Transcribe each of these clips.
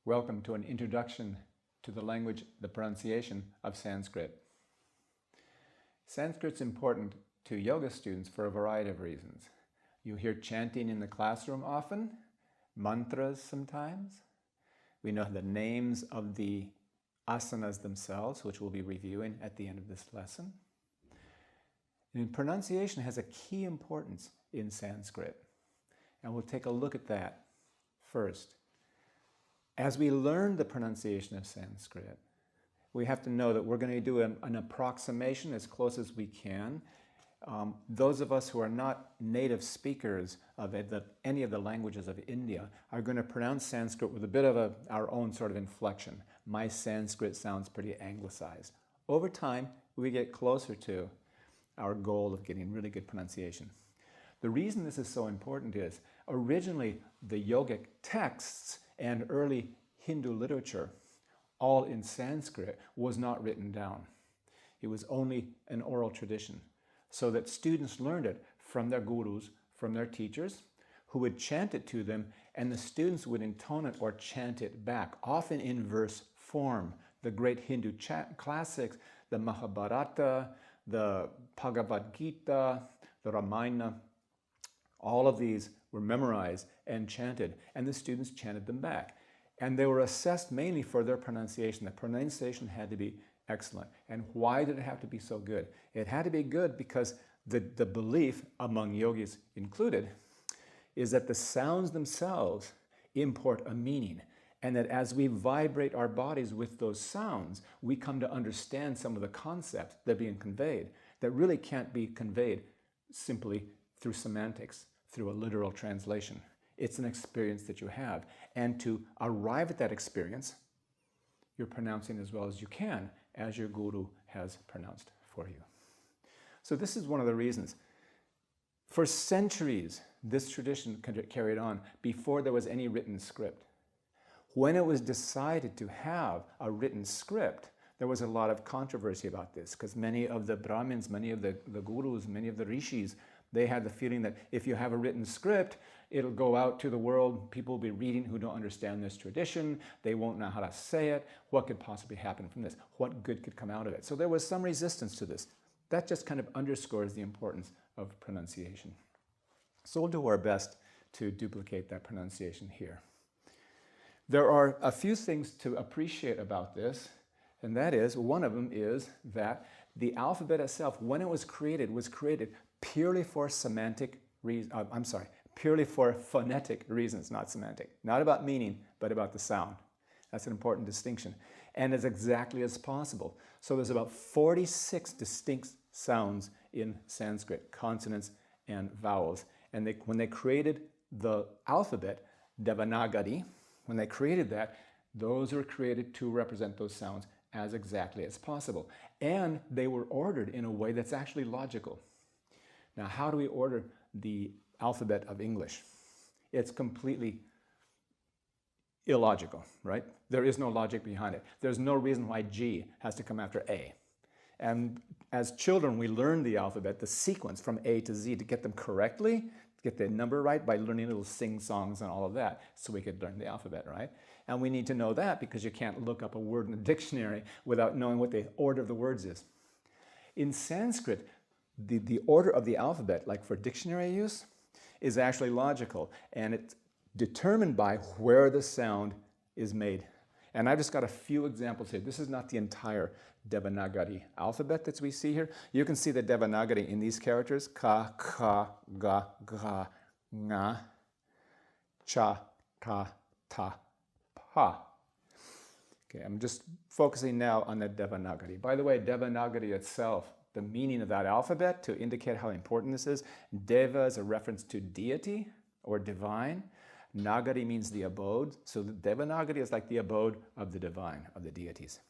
Welcome to an introduction to the language, the pronunciation of Sanskrit. Sanskrit's important to yoga students for a variety of reasons. You hear chanting in the classroom often, mantras sometimes. We know the names of the asanas themselves, which we'll be reviewing at the end of this lesson. And pronunciation has a key importance in Sanskrit, and we'll take a look at that first. As we learn the pronunciation of Sanskrit, we have to know that we're going to do an approximation as close as we can. Those of us who are not native speakers of any of the languages of India are going to pronounce Sanskrit with a bit of our own sort of inflection. My Sanskrit sounds pretty anglicized. Over time, we get closer to our goal of getting really good pronunciation. The reason this is so important is originally the yogic texts and early Hindu literature, all in Sanskrit, was not written down. It was only an oral tradition, so that students learned it from their gurus, from their teachers, who would chant it to them, and the students would intone it or chant it back, often in verse form. The great Hindu classics, the Mahabharata, the Bhagavad Gita, the Ramayana, all of these were memorized and chanted, and the students chanted them back. And they were assessed mainly for their pronunciation. The pronunciation had to be excellent. And why did it have to be so good? It had to be good because the belief, among yogis included, is that the sounds themselves import a meaning, and that as we vibrate our bodies with those sounds, we come to understand some of the concepts that are being conveyed that really can't be conveyed simply through semantics, through a literal translation. It's an experience that you have. And to arrive at that experience, you're pronouncing as well as you can, as your guru has pronounced for you. So this is one of the reasons. For centuries, this tradition carried on before there was any written script. When it was decided to have a written script, there was a lot of controversy about this, because many of the Brahmins, many of the gurus, many of the rishis, they had the feeling that if you have a written script, it'll go out to the world, people will be reading who don't understand this tradition, they won't know how to say it, what could possibly happen from this, what good could come out of it. So there was some resistance to this. That just kind of underscores the importance of pronunciation. So we'll do our best to duplicate that pronunciation here. There are a few things to appreciate about this, and that is, one of them is that the alphabet itself, when it was created purely for purely for phonetic reasons, not semantic. Not about meaning, but about the sound. That's an important distinction. And as exactly as possible. So there's about 46 distinct sounds in Sanskrit, consonants and vowels. And when they created the alphabet, Devanagari, when they created that, those were created to represent those sounds as exactly as possible. And they were ordered in a way that's actually logical. Now, how do we order the alphabet of English? It's completely illogical, right? There is no logic behind it. There's no reason why G has to come after A. And as children, we learn the alphabet, the sequence from A to Z to get them correctly, to get the number right by learning little sing-songs and all of that, so we could learn the alphabet, right? And we need to know that because you can't look up a word in a dictionary without knowing what the order of the words is. In Sanskrit, the order of the alphabet, like for dictionary use, is actually logical, and it's determined by where the sound is made. And I've just got a few examples here. This is not the entire Devanagari alphabet that we see here. You can see the Devanagari in these characters: ka, kha, ga, gha, nga, cha, ta, ta, pa. Okay, I'm just focusing now on the Devanagari. By the way, Devanagari itself, the meaning of that alphabet, to indicate how important this is, Deva is a reference to deity or divine. Nagari means the abode. So the Devanagari is like the abode of the divine, of the deities.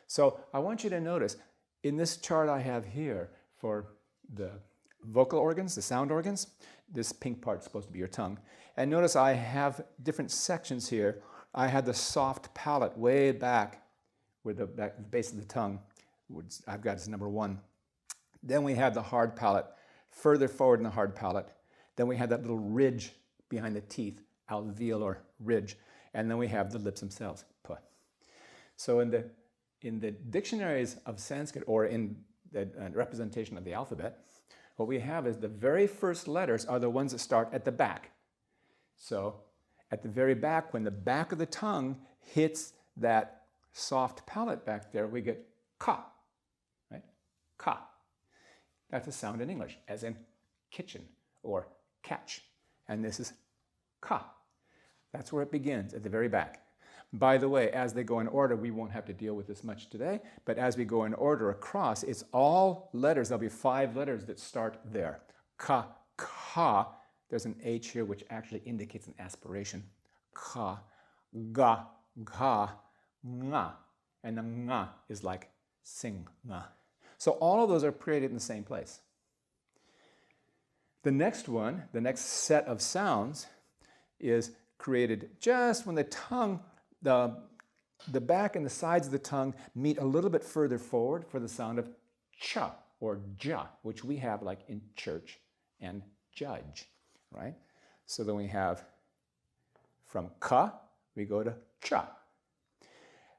So I want you to notice, in this chart I have here for the vocal organs, the sound organs, this pink part is supposed to be your tongue. And notice I have different sections here. I had the soft palate way back where the base of the tongue, which I've got as number 1. Then we had the hard palate, further forward in the hard palate. Then we had that little ridge behind the teeth, alveolar ridge. And then we have the lips themselves, p. So in the dictionaries of Sanskrit, or in the representation of the alphabet, what we have is the very first letters are the ones that start at the back. So at the very back, when the back of the tongue hits that soft palate back there, we get ka, right? Ka. That's a sound in English, as in kitchen or catch. And this is ka. That's where it begins, at the very back. By the way, as they go in order, we won't have to deal with this much today, but as we go in order across, it's all letters. There'll be 5 letters that start there. Ka, ka. There's an H here which actually indicates an aspiration. Ka, ga, ga, nga. And the nga is like sing, nga. So all of those are created in the same place. The next one, the next set of sounds, is created just when the tongue, the back and the sides of the tongue meet a little bit further forward for the sound of cha or ja, which we have like in church and judge, right? So then we have from ka, we go to cha.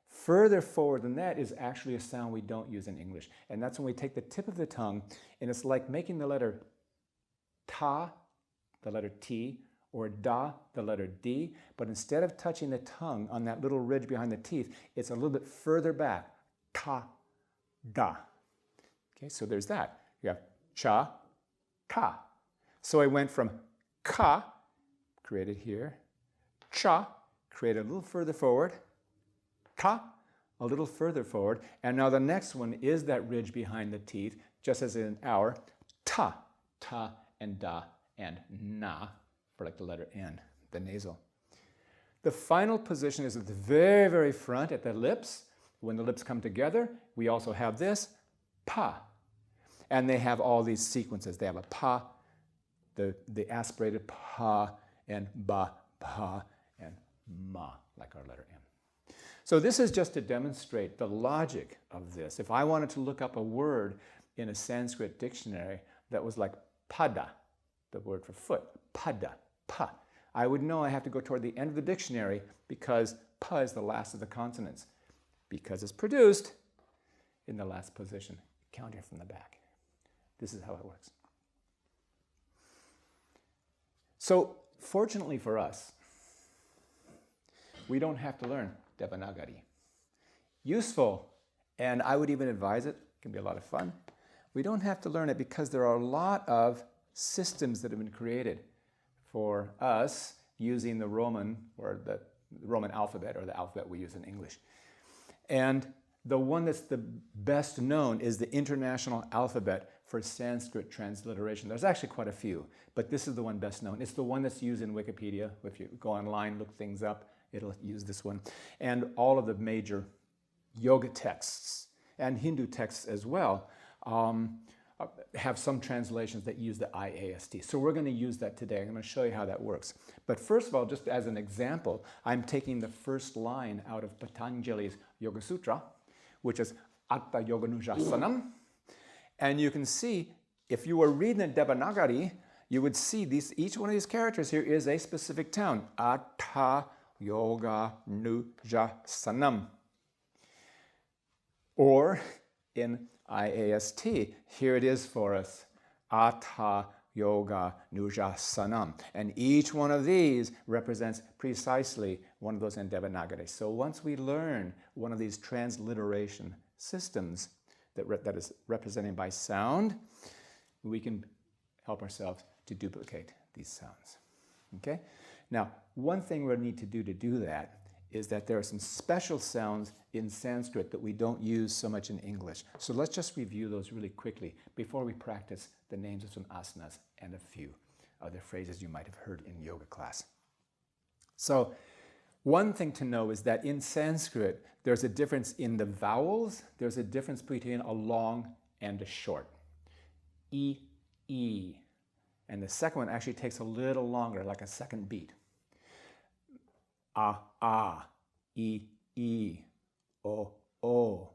Further forward than that is actually a sound we don't use in English. And that's when we take the tip of the tongue, and it's like making the letter ta, the letter T, or da, the letter D, but instead of touching the tongue on that little ridge behind the teeth, it's a little bit further back. Ta, da. Okay, so there's that. You have cha, ta. So I went from ka, created here, cha, created a little further forward, ta, a little further forward, and now the next one is that ridge behind the teeth, just as in our ta, ta and da and na, for like the letter N, the nasal. The final position is at the very, very front at the lips. When the lips come together, we also have this, pa. And they have all these sequences. They have a pa, the aspirated pa, and ba, pa, and ma, like our letter M. So this is just to demonstrate the logic of this. If I wanted to look up a word in a Sanskrit dictionary that was like pada, the word for foot, pada, pa, I would know I have to go toward the end of the dictionary because pa is the last of the consonants, because it's produced in the last position, counting from the back. This is how it works. So fortunately for us, we don't have to learn Devanagari. Useful, and I would even advise it, it can be a lot of fun. We don't have to learn it because there are a lot of systems that have been created for us using the Roman or the Roman alphabet, or the alphabet we use in English. And the one that's the best known is the International Alphabet for Sanskrit Transliteration. There's actually quite a few, but this is the one best known. It's the one that's used in Wikipedia. If you go online, look things up, it'll use this one. And all of the major yoga texts and Hindu texts as well have some translations that use the IAST. So we're going to use that today. I'm going to show you how that works. But first of all, just as an example, I'm taking the first line out of Patanjali's Yoga Sutra, which is Atta Yoganujasanam. And you can see, if you were reading the Devanagari, you would see each one of these characters here is a specific town. Atta Yoganujasanam. Or in IAST, here it is for us. Atta Yoga Nujasanam. And each one of these represents precisely one of those in Devanagari. So once we learn one of these transliteration systems that is represented by sound, we can help ourselves to duplicate these sounds. Okay? Now, one thing we need to do that is that there are some special sounds in Sanskrit that we don't use so much in English. So let's just review those really quickly before we practice the names of some asanas and a few other phrases you might have heard in yoga class. So one thing to know is that in Sanskrit, there's a difference in the vowels. There's a difference between a long and a short. E, E. And the second one actually takes a little longer, like a second beat. A, E, E, O, O,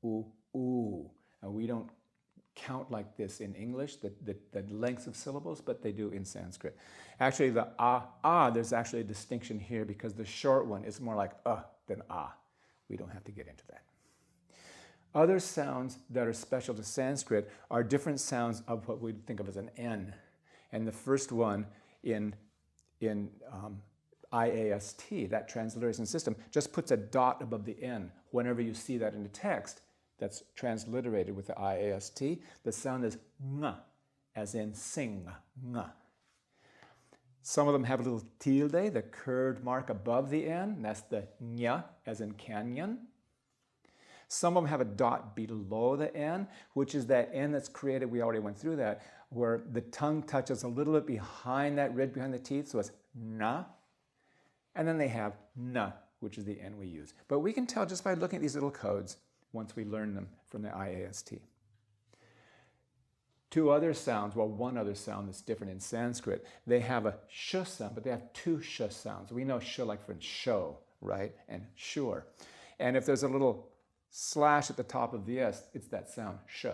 U, U. And we don't count like this in English, the lengths of syllables, but they do in Sanskrit. Actually, the there's actually a distinction here because the short one is more like than We don't have to get into that. Other sounds that are special to Sanskrit are different sounds of what we think of as an N. And the first one in IAST, that transliteration system, just puts a dot above the N. Whenever you see that in the text that's transliterated with the IAST, the sound is ng, as in sing, ng. Some of them have a little tilde, the curved mark above the N. That's the nya, as in canyon. Some of them have a dot below the N, which is that N that's created, we already went through that, where the tongue touches a little bit behind that ridge behind the teeth, so it's na. And then they have na, which is the N we use. But we can tell just by looking at these little codes once we learn them from the IAST. Two other sounds, well, one other sound that's different in Sanskrit. They have a sh sound, but they have two sh sounds. We know sh like for show, right? And sure. And if there's a little slash at the top of the S, it's that sound, sh.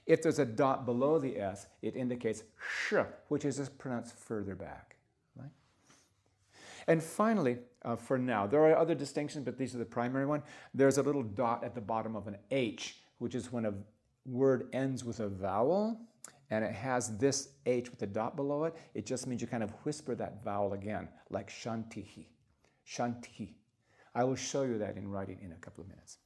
If there's a dot below the S, it indicates sh, which is just pronounced further back, right? And finally, for now, there are other distinctions, but these are the primary one. There's a little dot at the bottom of an H, which is when a word ends with a vowel, and it has this H with a dot below it. It just means you kind of whisper that vowel again, like shantihi, shantihi. I will show you that in writing in a couple of minutes.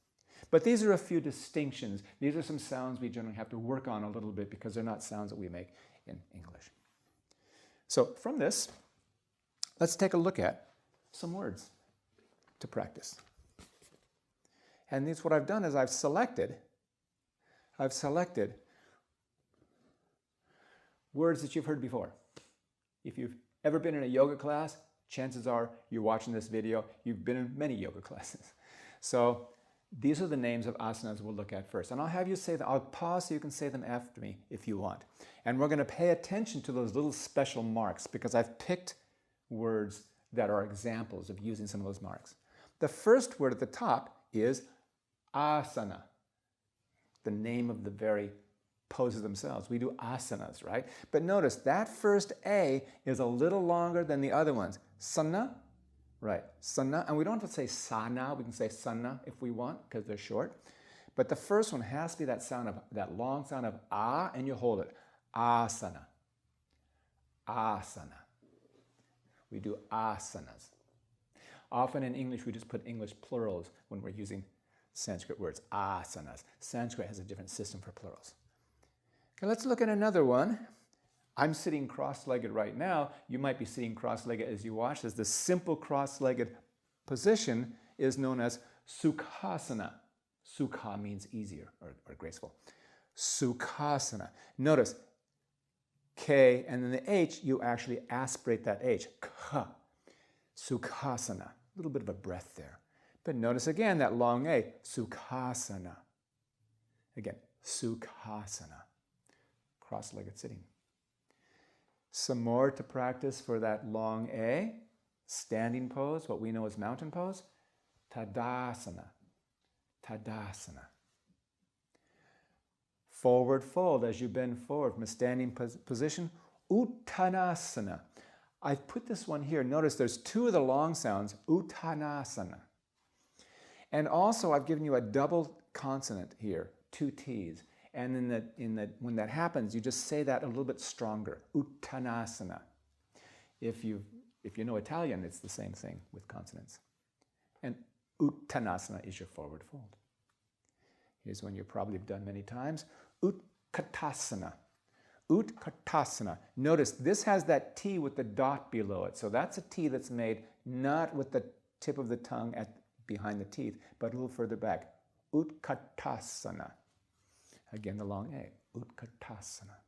But these are a few distinctions. These are some sounds we generally have to work on a little bit because they're not sounds that we make in English. So from this, let's take a look at some words to practice. And this, what I've done is I've selected words that you've heard before. If you've ever been in a yoga class, chances are you're watching this video, you've been in many yoga classes. So these are the names of asanas we'll look at first. And I'll have you say them. I'll pause so you can say them after me if you want. And we're going to pay attention to those little special marks because I've picked words that are examples of using some of those marks. The first word at the top is asana, the name of the very poses themselves. We do asanas, right? But notice that first A is a little longer than the other ones. Sana, right, sana, and we don't have to say sana, we can say sana if we want because they're short. But the first one has to be that sound of, that long sound of ah, and you hold it. Asana, asana. We do asanas. Often in English, we just put English plurals when we're using Sanskrit words, asanas. Sanskrit has a different system for plurals. Okay, let's look at another one. I'm sitting cross-legged right now. You might be sitting cross-legged as you watch this. The simple cross-legged position is known as sukhasana. Sukha means easier or graceful. Sukhasana. Notice K and then the H, you actually aspirate that H. Kha. Sukhasana. A little bit of a breath there. But notice again that long A. Sukhasana. Again, sukhasana. Cross-legged sitting. Some more to practice for that long A. Standing pose, what we know as mountain pose. Tadasana. Tadasana. Forward fold as you bend forward from a standing position. Uttanasana. I've put this one here. Notice there's two of the long sounds. Uttanasana. And also I've given you a double consonant here. Two T's. And when that happens, you just say that a little bit stronger. Uttanasana. If you know Italian, it's the same thing with consonants. And Uttanasana is your forward fold. Here's one you probably have done many times. Utkatasana. Utkatasana. Notice this has that T with the dot below it. So that's a T that's made not with the tip of the tongue behind the teeth, but a little further back. Utkatasana. Again, the long A. Utkatasana.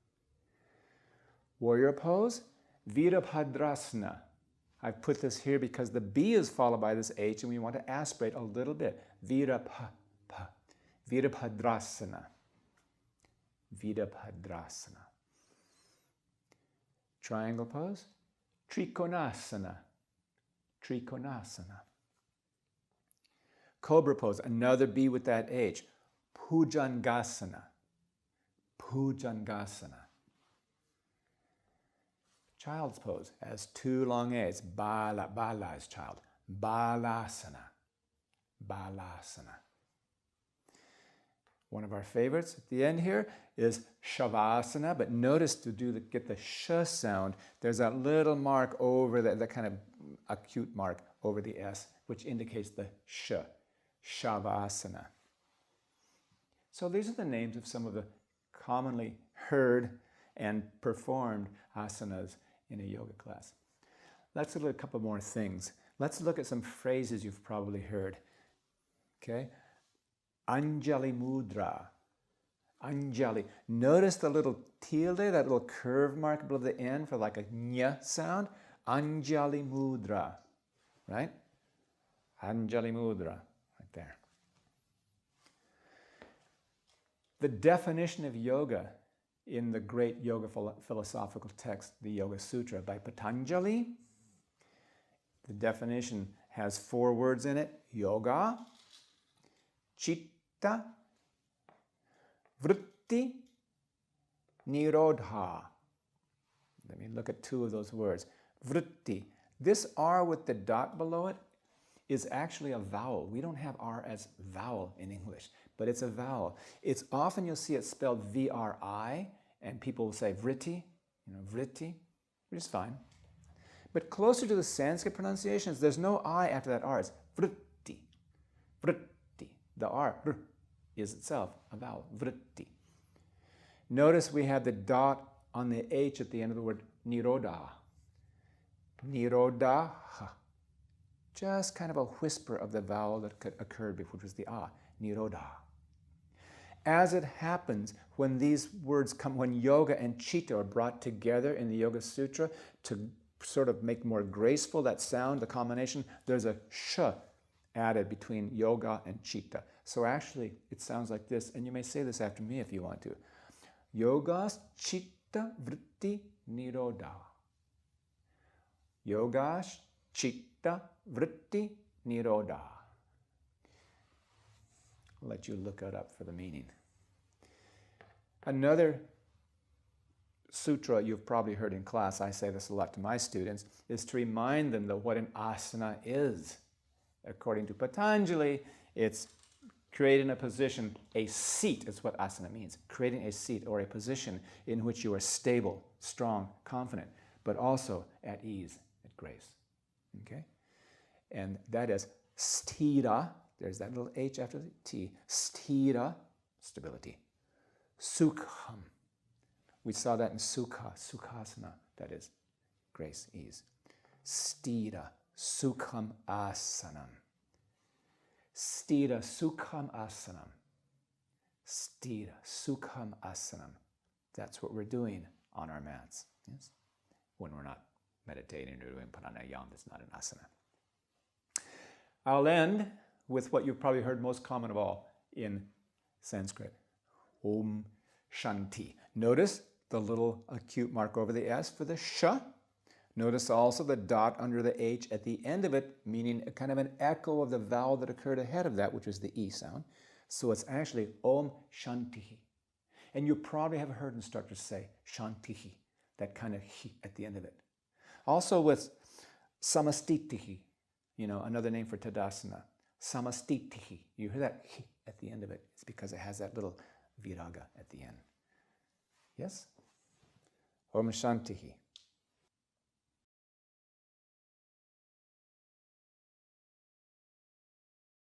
Warrior pose. Virabhadrasana. I've put this here because the B is followed by this H and we want to aspirate a little bit. Virabhadrasana. Virabhadrasana. Triangle pose. Trikonasana. Trikonasana. Cobra pose. Another B with that H. Bhujangasana. Bhujangasana. Child's pose has two long A's. Bala, bala is child. Balasana. Balasana. One of our favorites at the end here is Shavasana, but notice to get the sh sound, there's that little mark over that kind of acute mark over the S, which indicates the sh. Shavasana. So these are the names of some of the commonly heard and performed asanas in a yoga class. Let's look at a couple more things. Let's look at some phrases you've probably heard. Okay? Anjali mudra. Anjali. Notice the little tilde, that little curve mark above the N for like a nya sound. Anjali mudra. Right? Anjali mudra. Right there. The definition of yoga in the great yoga philosophical text, the Yoga Sutra by Patanjali, the definition has 4 words in it: yoga, chitta, vritti, nirodha. Let me look at 2 of those words. Vritti. This R with the dot below it is actually a vowel. We don't have R as vowel in English, but it's a vowel. It's often you'll see it spelled V-R-I, and people will say vritti, vritti, which is fine. But closer to the Sanskrit pronunciations, there's no I after that R. It's vritti, vritti. The R is itself a vowel, vritti. Notice we have the dot on the H at the end of the word nirodha. Nirodha. Just kind of a whisper of the vowel that occurred before, which was the A, nirodha. As it happens, when these words come, when yoga and chitta are brought together in the Yoga Sutra to sort of make more graceful that sound, the combination, there's a sh added between yoga and chitta. So actually, it sounds like this, and you may say this after me if you want to. Yogas chitta vritti nirodha. Yogas chitta vritti nirodha. I'll let you look it up for the meaning. Another sutra you've probably heard in class, I say this a lot to my students, is to remind them that what an asana is. According to Patanjali, it's creating a position, a seat is what asana means. Creating a seat or a position in which you are stable, strong, confident, but also at ease, at grace. Okay? And that is sthira. There's that little H after the T. Sthira, stability. Sukham. We saw that in sukha, sukhasana. That is grace, ease. Sthira, sukham asanam. Sthira, sukham asanam. Sthira, sukham asanam. That's what we're doing on our mats. Yes? When we're not meditating or doing pranayama, it's not an asana. I'll end with what you've probably heard most common of all in Sanskrit. Om Shanti. Notice the little acute mark over the S for the sh. Notice also the dot under the H at the end of it, meaning a kind of an echo of the vowel that occurred ahead of that, which is the E sound. So it's actually Om Shantihi. And you probably have heard instructors say Shantihi, that kind of hi at the end of it. Also with Samastitihi, another name for Tadasana. Samastitihi. You hear that hi at the end of it. It's because it has that little viraga at the end. Yes? Om Shantihi.